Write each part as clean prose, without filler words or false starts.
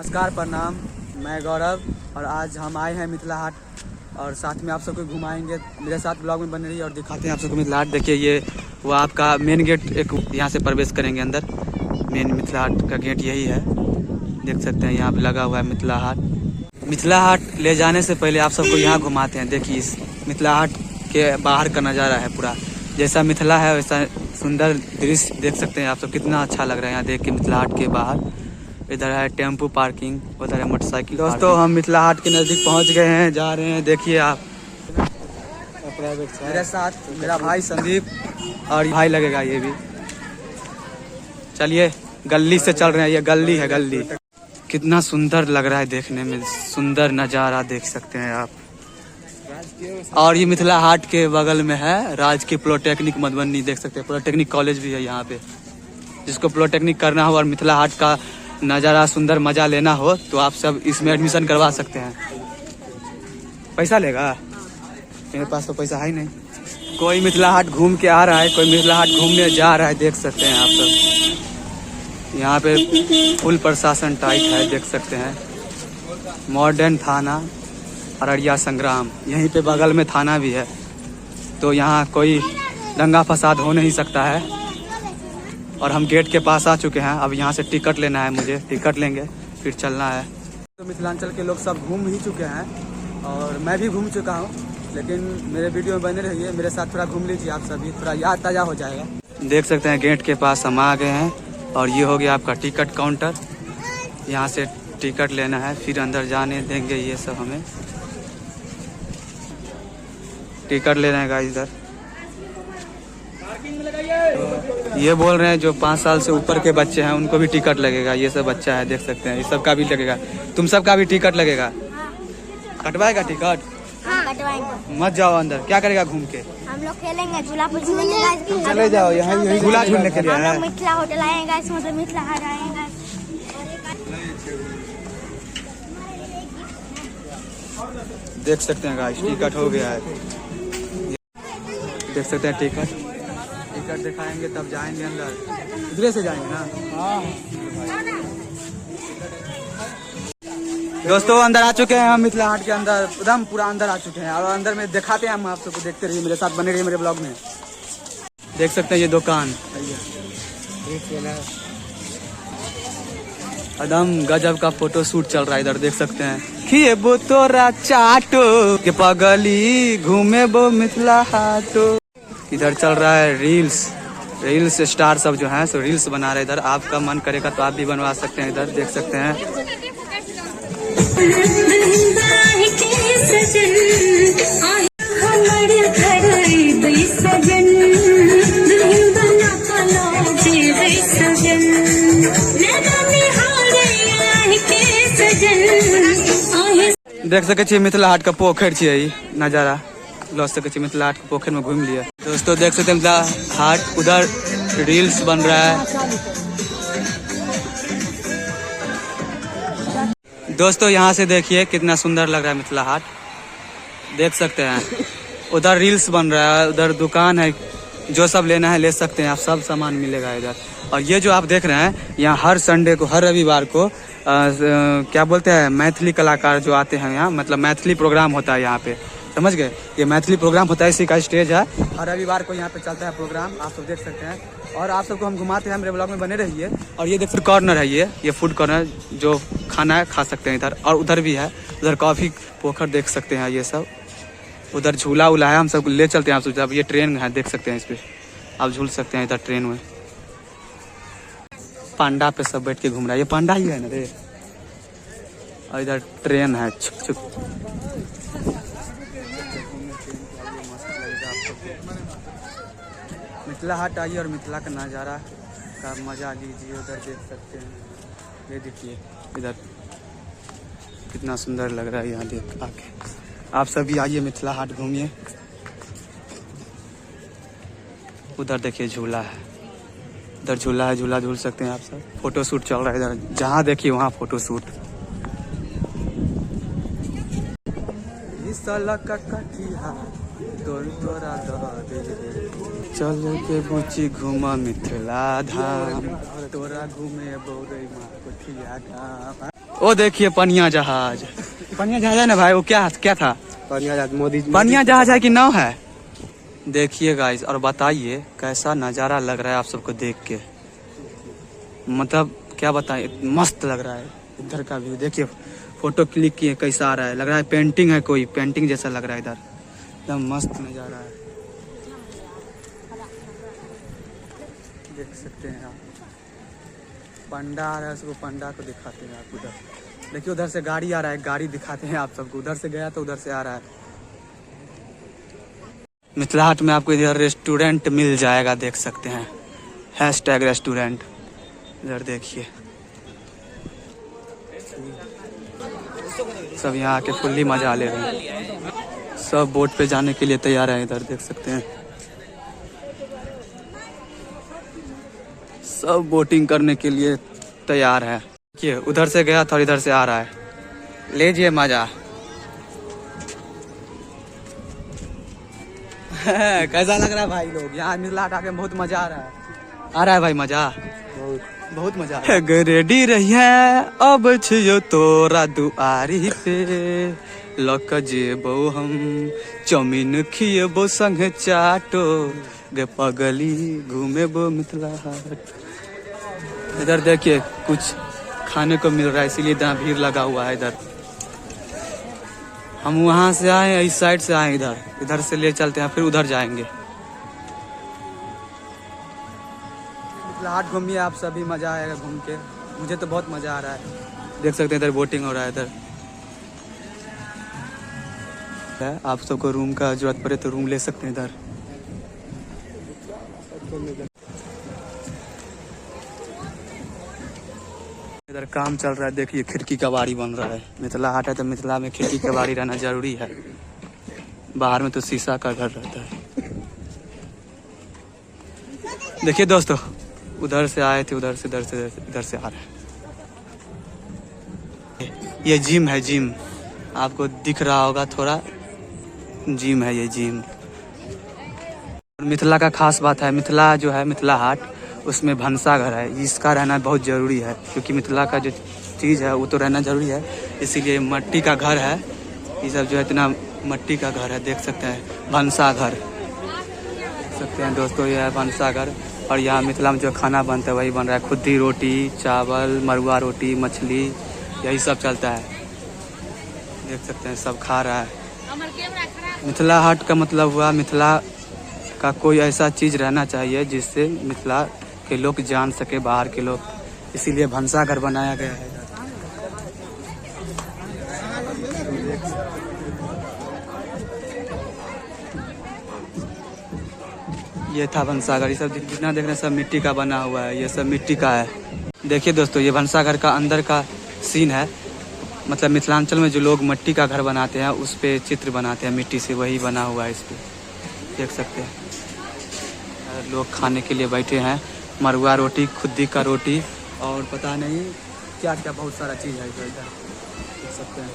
नमस्कार, प्रणाम। मैं गौरव और आज हम आए हैं मिथिला हाट और साथ में आप सबको घुमाएंगे। मेरे साथ ब्लॉग में बने रहिए और दिखाते हैं आप सबको मिथिला हाट। देखिए ये वो आपका मेन गेट, एक यहाँ से प्रवेश करेंगे अंदर। मेन मिथिला हाट का गेट यही है, देख सकते हैं यहाँ पे लगा हुआ है मिथिला हाट। मिथिला हाट ले जाने से पहले आप सबको यहाँ घुमाते हैं। देखिए इस मिथिला हाट के बाहर का नज़ारा है पूरा, जैसा मिथिला है वैसा सुंदर दृश्य देख सकते हैं आप सब। कितना अच्छा लग रहा है यहाँ देख के मिथिला हाट के बाहर। इधर है टेम्पू पार्किंग, उधर है मोटरसाइकिल। दोस्तों हम मिथिला हाट के नज़दीक पहुँच गए हैं, जा रहे हैं। देखिए आप मेरे साथ मेरा भाई संदीप और भाई लगेगा ये भी। चलिए गली से चल रहे हैं, ये गली है गली। कितना सुंदर लग रहा है देखने में, सुंदर नज़ारा देख सकते हैं आप। और ये मिथिला हाट के बगल में है राजकीय पॉलिटेक्निक मधुबनी, देख सकते हैं। पॉलिटेक्निक कॉलेज भी है यहाँ पे। जिसको पॉलिटेक्निक करना हो और मिथिला हाट का नज़ारा सुंदर मज़ा लेना हो तो आप सब इसमें एडमिशन करवा सकते हैं। पैसा लेगा? मेरे पास तो पैसा है ही नहीं। कोई मिथिला हाट घूम के आ रहा है, कोई मिथिला हाट घूमने जा रहा है, देख सकते हैं आप सब। यहाँ पे फुल प्रशासन टाइट है, देख सकते हैं। मॉडर्न थाना अररिया संग्राम, यहीं पे बगल में थाना भी है, तो यहाँ कोई दंगा फसाद हो नहीं सकता है। और हम गेट के पास आ चुके हैं। अब यहाँ से टिकट लेना है मुझे, टिकट लेंगे फिर चलना है। तो मिथिलांचल के लोग सब घूम ही चुके हैं और मैं भी घूम चुका हूँ, लेकिन मेरे वीडियो में बने रहिए, मेरे साथ थोड़ा घूम लीजिए आप सभी, थोड़ा याद ताज़ा हो जाएगा। देख सकते हैं गेट के पास हम आ गए हैं और ये हो गया आपका टिकट काउंटर। यहाँ से टिकट लेना है, फिर अंदर जाने देंगे ये सब हमें। टिकट लेना है इधर। ये बोल रहे हैं जो 5 साल से ऊपर के बच्चे हैं उनको भी टिकट लगेगा। ये सब बच्चा है, देख सकते हैं, ये सब का भी लगेगा। तुम सब का भी टिकट लगेगा। कटवाएगा टिकट? हाँ, कटवाएंगे। मत जाओ अंदर, क्या करेगा घूम के? हम लोग खेलेंगे, झूला पर झूलेंगे। तुम चले जाओ, यहाँ झूला झूलने के लिए हम लोग मिथिला होटल आएंगे, इसमें से मिथिला हाट आएंगे। देख सकते हैं गाइस, टिकट हो गया है। देख सकते हैं टिकट दिखाएंगे तब जाएंगे अंदर। इधर से जाएंगे ना? हाँ। दोस्तों अंदर आ चुके हैं हम मिथिला हाट के अंदर, एकदम पूरा अंदर आ चुके हैं और अंदर में दिखाते हैं हम आप सबको। देखते रहिए, मेरे साथ बने रहिए मेरे ब्लॉग में। देख सकते हैं ये दुकान एकदम गजब का फोटो शूट चल रहा है इधर, देख सकते हैं। खिएबो तोरा चाटो के पगली घूमे बो मिथिला हाटो। इधर चल रहा है रील्स स्टार सब जो हैं सो रील्स बना रहे हैं इधर। आपका मन करेगा तो आप भी बनवा सकते हैं इधर, देख सकते हैं। देख सके मिथिला हाट का पोखर छे नजारा, लऽ सके मिथिला हाट के पोखर में घूम लिया। दोस्तों देख सकते हैं मिथिला हाट, उधर रील्स बन रहा है। दोस्तों यहाँ से देखिए कितना सुंदर लग रहा है मिथिला हाट, देख सकते हैं। उधर रील्स बन रहा है, उधर दुकान है, जो सब लेना है ले सकते हैं आप, सब सामान मिलेगा इधर। और ये जो आप देख रहे हैं यहाँ हर संडे को, हर रविवार को क्या बोलते हैं, मैथिली कलाकार जो आते हैं यहाँ, मतलब मैथिली प्रोग्राम होता है यहाँ पे, समझ गए? ये मैथिली प्रोग्राम होता है, इसी का स्टेज है। हर रविवार को यहाँ पे चलता है प्रोग्राम, आप सब देख सकते हैं। और आप सबको हम घुमाते हैं, मेरे ब्लॉग में बने रहिए। और ये देखिए कॉर्नर है, ये फूड कॉर्नर, जो खाना है खा सकते हैं इधर। और उधर भी है, उधर काफ़ी पोखर देख सकते हैं ये सब। उधर झूला उला है, हम सब ले चलते हैं आप सब। ये ट्रेन है, देख सकते हैं, इस पर आप झूल सकते हैं इधर ट्रेन में। पांडा पे सब बैठ के घूम रहा है, ये पांडा ही है ना रे। और इधर ट्रेन है, छुक छुक। मिथिला हाट आइए और मिथिला का नज़ारा का मजा लीजिए। उधर देख सकते हैं, ये देखिए इधर कितना सुंदर लग रहा है यहाँ देख आके। आप सभी आइए मिथिला हाट घूमिए। उधर देखिए झूला है, इधर झूला है, झूला झूल सकते हैं आप सब। फोटो शूट चल रहा है इधर, जहाँ देखिए वहाँ फोटो शूट। चल के बुची घूमा मिथिला धाम, तोरा घूमे बौरई माँ कोठिया गाम। वो देखिए पनिया जहाज है ना भाई, वो क्या था? पनिया जहाज मोदी पनिया जहाज है कि नाव है? देखिए गाइस, और बताइए कैसा नज़ारा लग रहा है आप सबको देख के, मतलब क्या बताएं, मस्त लग रहा है। इधर का व्यू देखिए, फोटो क्लिक किए कैसा आ रहा है, लग रहा है पेंटिंग है, कोई पेंटिंग जैसा लग रहा है। इधर एकदम मस्त नज़ारा है, देख सकते हैं आप। पंडा आ रहा है, उसको पंडा को दिखाते हैं आप। उधर देखिए, उधर से गाड़ी आ रहा है, गाड़ी दिखाते हैं आप सबको। उधर से गया तो उधर से आ रहा है। मिथिला हाट में आपको इधर रेस्टोरेंट मिल जाएगा, देख सकते हैं, हैशटैग रेस्टोरेंट। इधर देखिए, सब यहाँ आके फुल्ली मजा ले रहे हैं। सब बोट पे जाने के लिए तैयार है। इधर देख सकते हैं, सब बोटिंग करने के लिए तैयार है। देखिए, उधर से गया था और इधर से आ रहा है, लीजिए मजा। कैसा लग रहा है भाई लोग? यहाँ मिथिला हाट आके बहुत मजा आ रहा है भाई, मजा बहुत मजा आ रहा है। रेडी रही है अब छियो तोरा दुआरी पे, लक जेबो हम चौमीन खिएबो संग चाटो, गे पगली घूमेबो मिथिला हाट। इधर देखिए कुछ खाने को मिल रहा है, इसीलिए इतना भीड़ लगा हुआ है। इधर हम वहाँ से आए, इस साइड से आए, इधर से ले चलते हैं, फिर उधर जाएंगे। मिथिला हाट घूमिए आप सभी, मजा आएगा घूम के। मुझे तो बहुत मजा आ रहा है। देख सकते हैं इधर बोटिंग हो रहा है। इधर आप सबको रूम का जरूरत पड़े तो रूम ले सकते हैं। इधर काम चल रहा है, देखिए खिड़की का बाड़ी बन रहा है। मिथिला हाट है तो मिथिला में खिड़की का बाड़ी रहना जरूरी है, बाहर में तो शीशा का घर रहता है। देखिए दोस्तों, उधर से आए थे, उधर से इधर से आ रहे हैं। ये जिम है, जिम आपको दिख रहा होगा थोड़ा, जिम है ये जिम। मिथिला का खास बात है, मिथिला जो है मिथिला हाट, उसमें भंसा घर है, इसका रहना बहुत ज़रूरी है, क्योंकि मिथिला का जो चीज़ है वो तो रहना ज़रूरी है। इसीलिए मट्टी का घर है, ये सब जो है इतना मट्टी का घर है। देख सकते हैं भंसा घर, देख सकते हैं दोस्तों, ये है भंसा घर। और यहाँ मिथिला में जो खाना बनता है वही बन रहा है, खुद्दी रोटी, चावल, मरुआ रोटी, मछली, यही सब चलता है। देख सकते हैं सब खा रहा है। मिथिला हाट का मतलब हुआ मिथिला का कोई ऐसा चीज़ रहना चाहिए जिससे मिथिला के लोग जान सके, बाहर के लोग, इसीलिए भंसा घर बनाया गया है। ये था भंसाघर, ये सब जितना देख रहे हैं सब मिट्टी का बना हुआ है, ये सब मिट्टी का है। देखिए दोस्तों, ये भंसाघर का अंदर का सीन है, मतलब मिथिलांचल में जो लोग मिट्टी का घर बनाते हैं उस पे चित्र बनाते हैं मिट्टी से, वही बना हुआ है इस पे, देख सकते हैं। लोग खाने के लिए बैठे हैं, मरुआ रोटी, खुद्दी का रोटी, और पता नहीं क्या क्या बहुत सारा चीज़ है इधर, देख सकते हैं।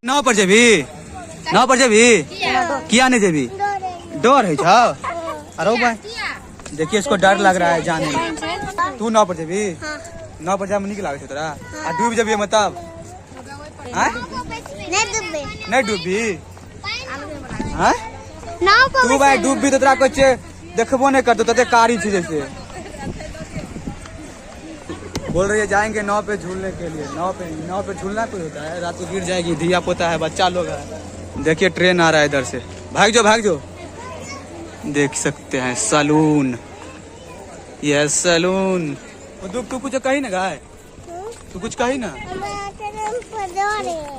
नाव पर जेबी, नाव पर जेबी, किया नहीं जेबी, डर है छा? अरे भाई देखिए, इसको डर लग रहा है जाने में। तू नाव पर जेबी? नाव पर जाने में नहीं लगे तोरा? आ डूब जेबी मतलब? नहीं डूबी? तू भाई डूबी तो तेरा कुछ देखबो नहीं करते, तो कारी चीज जैसे बोल रही है जाएंगे नाव पे झूलने के लिए। नाव पे झूलना कोई होता है? रात को गिर जाएगी, धिया पोता है, बच्चा लोग है। देखिए ट्रेन आ रहा है इधर से, भाग जाओ। देख सकते हैं सलून, यह सलून। तू कुछ कही ना गाय, तू कुछ कही ना।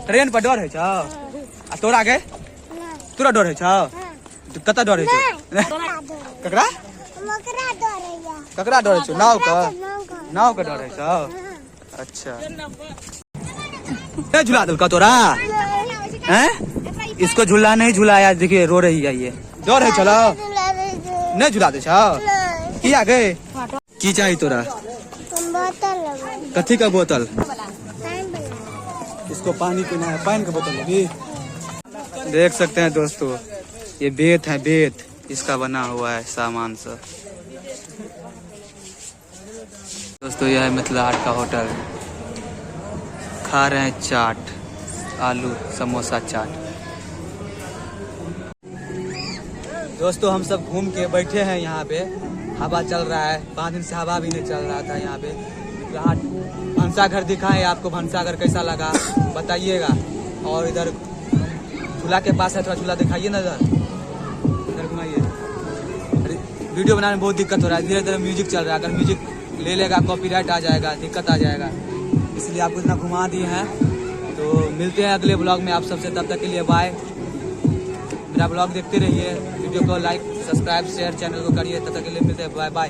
ट्रेन पर डर है छा? तोरा गे तोरा डर है छा? कता डर है? ककरा ककरा डर है? नाव का डर है छा? अच्छा, झुला दल का तोरा हैं? इसको झूला नहीं झुलाया, देखिए रो रही है ये। डर है चलो, नहीं झुला दे छा? किया गए की चाहिए तोरा? कथी का बोतल? उसको पानी पीना है, पानी की बोतल अभी। देख सकते हैं दोस्तों, ये बेत है, बेत इसका बना हुआ है सामान सब। दोस्तों यह है मिथिला हाट का होटल। खा रहे हैं चाट, आलू समोसा चाट। दोस्तों हम सब घूम के बैठे हैं यहाँ पे, हवा चल रहा है। 5 दिन से हवा भी नहीं चल रहा था यहाँ पे। मिथिला हाट भंसाघर दिखाएं आपको, भंसाघर कैसा लगा बताइएगा। और इधर झूला के पास है, थोड़ा झूला दिखाइए ना, इधर घुमाइए। वीडियो बनाने में बहुत दिक्कत हो रहा है, धीरे धीरे म्यूजिक चल रहा है। अगर म्यूजिक ले लेगा कॉपीराइट आ जाएगा, दिक्कत आ जाएगा, इसलिए आपको इतना घुमा दिए हैं। तो मिलते हैं अगले ब्लॉग में आप सबसे, तब तक के लिए बाय। मेरा ब्लॉग देखते रहिए, वीडियो को लाइक सब्सक्राइब शेयर चैनल को करिए। तब तक के लिए मिलते हैं, बाय बाय।